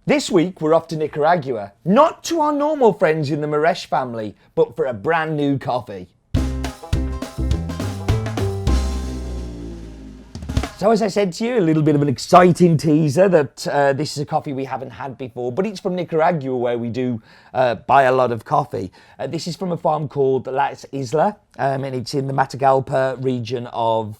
This week we're off to Nicaragua, not to our normal friends in the Moresh family, but for a brand new coffee. So as I said to you, a little bit of an exciting teaser that this is a coffee we haven't had before, but it's from Nicaragua where we do buy a lot of coffee. This is from a farm called Isla, and it's in the Matagalpa region of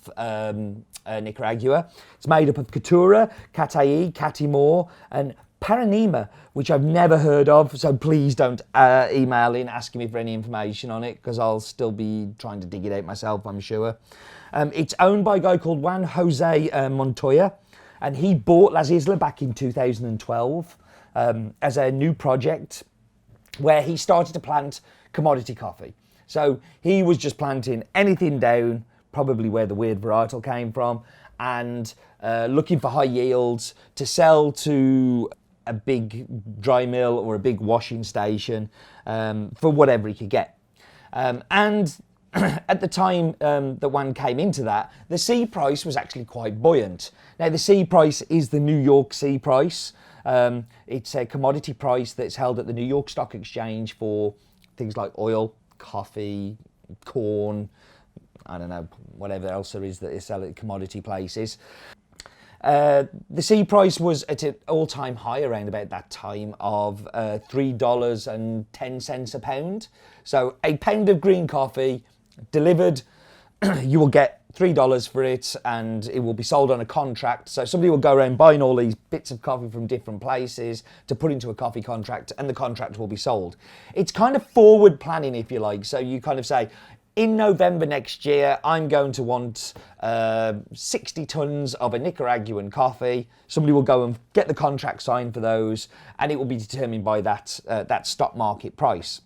Nicaragua. It's made up of Caturra, Cacao, Catimor, and Paranema, which I've never heard of, so please don't email in asking me for any information on it, because I'll still be trying to dig it out myself, I'm sure. It's owned by a guy called Juan Jose Montoya, and he bought Las Islas back in 2012 as a new project where he started to plant commodity coffee. So he was just planting anything down, probably where the weird varietal came from, and looking for high yields to sell to a big dry mill or a big washing station for whatever he could get. And at the time that one came into that, the C price was actually quite buoyant. Now the C price is the New York C price. It's a commodity price that's held at the New York Stock Exchange for things like oil, coffee, corn, I don't know, whatever else there is that is sell at commodity places. The C price was at an all-time high around about that time of $3.10 a pound. So a pound of green coffee delivered, you will get $3 for it, and it will be sold on a contract. So somebody will go around buying all these bits of coffee from different places to put into a coffee contract, and the contract will be sold. It's kind of forward planning, if you like. So you kind of say, in November next year, I'm going to want 60 tons of a Nicaraguan coffee. Somebody will go and get the contract signed for those, and it will be determined by that stock market price.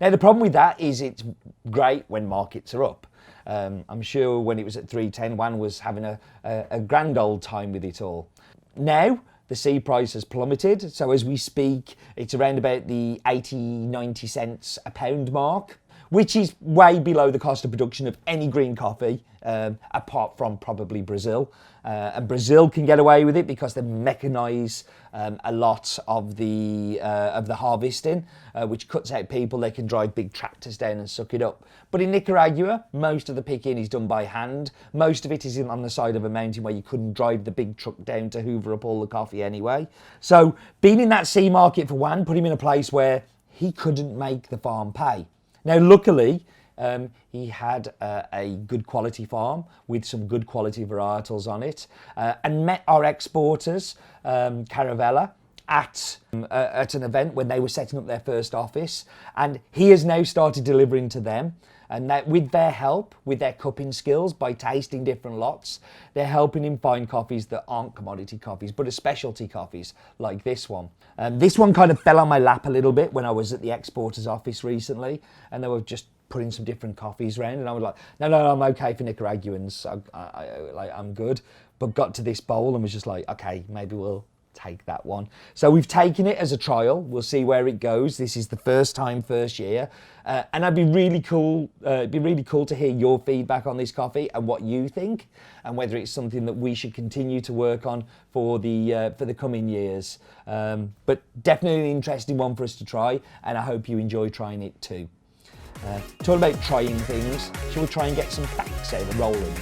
Now, the problem with that is it's great when markets are up. I'm sure when it was at 310, one was having a grand old time with it all. Now, the C price has plummeted. So as we speak, it's around about the 80, 90 cents a pound mark, which is way below the cost of production of any green coffee, apart from probably Brazil. And Brazil can get away with it because they mechanise a lot of the harvesting, which cuts out people. They can drive big tractors down and suck it up. But in Nicaragua, most of the picking is done by hand. Most of it is on the side of a mountain where you couldn't drive the big truck down to hoover up all the coffee anyway. So being in that C market for Juan put him in a place where he couldn't make the farm pay. Now, luckily, he had a good quality farm with some good quality varietals on it, and met our exporters, Caravella, at an event when they were setting up their first office, and he has now started delivering to them. And that with their help, with their cupping skills, by tasting different lots, they're helping him find coffees that aren't commodity coffees, but are specialty coffees like this one. This one kind of fell on my lap a little bit when I was at the exporter's office recently, and they were just putting some different coffees around, and I was like, no, I'm okay for Nicaraguans. I'm good. But got to this bowl and was just like, okay, maybe we'll take that one. So we've taken it as a trial. We'll see where it goes. This is the first year, and it'd be really cool to hear your feedback on this coffee and what you think, and whether it's something that we should continue to work on for the coming years. But definitely an interesting one for us to try, and I hope you enjoy trying it too. Talking about trying things, shall we try and get some facts out of Roland?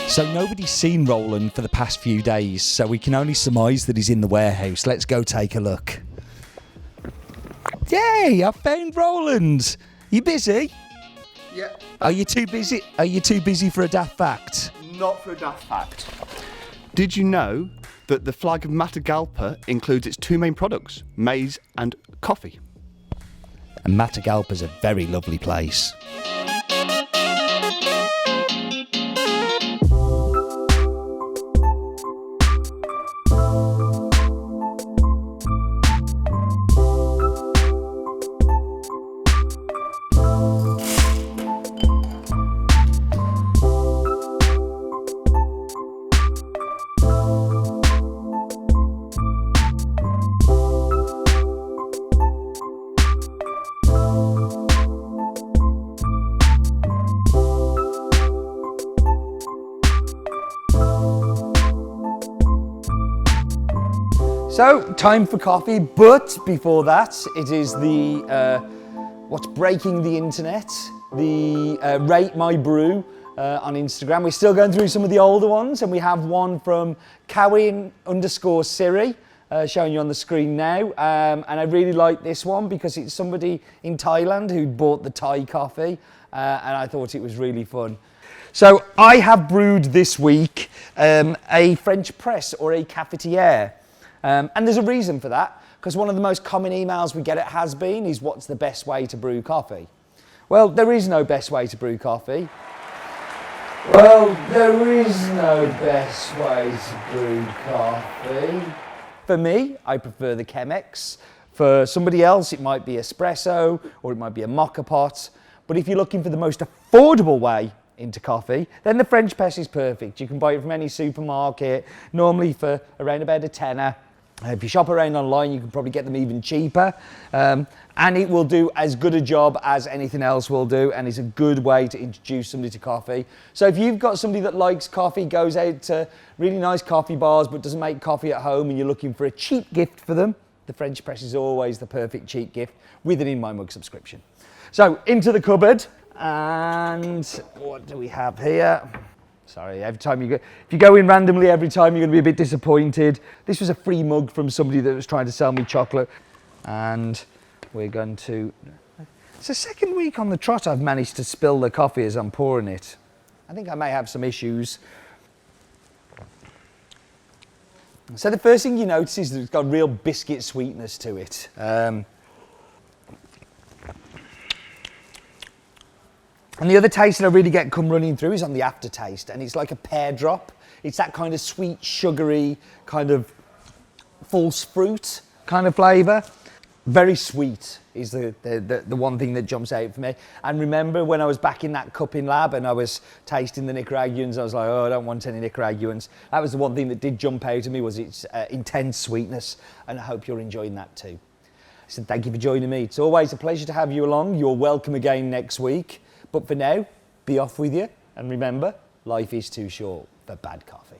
So nobody's seen Roland for the past few days, so we can only surmise that he's in the warehouse. Let's go take a look. Yay, I found Roland. You busy? Yeah. Are you too busy? Are you too busy for a daft fact? Not for a daft fact. Did you know that the flag of Matagalpa includes its two main products, maize and coffee? And Matagalpa's a very lovely place. So, time for coffee, but before that, it is the what's breaking the internet, the Rate My Brew on Instagram. We're still going through some of the older ones, and we have one from Cowie_Siri, showing you on the screen now. And I really like this one because it's somebody in Thailand who bought the Thai coffee, and I thought it was really fun. So I have brewed this week a French press or a cafetiere. And there's a reason for that, because one of the most common emails we get at Has Been is, what's the best way to brew coffee? Well, there is no best way to brew coffee. Well, there is no best way to brew coffee. For me, I prefer the Chemex. For somebody else, it might be espresso or it might be a mocha pot. But if you're looking for the most affordable way into coffee, then the French press is perfect. You can buy it from any supermarket, normally for around about a tenner. If you shop around online, you can probably get them even cheaper. And it will do as good a job as anything else will do, and it's a good way to introduce somebody to coffee. So if you've got somebody that likes coffee, goes out to really nice coffee bars but doesn't make coffee at home, and you're looking for a cheap gift for them, the French press is always the perfect cheap gift with an In My Mug subscription. So into the cupboard, and what do we have here? Sorry, every time if you go in randomly every time, you're going to be a bit disappointed. This was a free mug from somebody that was trying to sell me chocolate. And we're going to... It's the second week on the trot I've managed to spill the coffee as I'm pouring it. I think I may have some issues. So the first thing you notice is that it's got real biscuit sweetness to it. And the other taste that I really get come running through is on the aftertaste, and it's like a pear drop. It's that kind of sweet, sugary, kind of false fruit kind of flavour. Very sweet is the one thing that jumps out for me. And remember when I was back in that cupping lab and I was tasting the Nicaraguans, I was like, oh, I don't want any Nicaraguans. That was the one thing that did jump out at me, was its intense sweetness, and I hope you're enjoying that too. So thank you for joining me. It's always a pleasure to have you along. You're welcome again next week. But for now, be off with you, and remember, life is too short for bad coffee.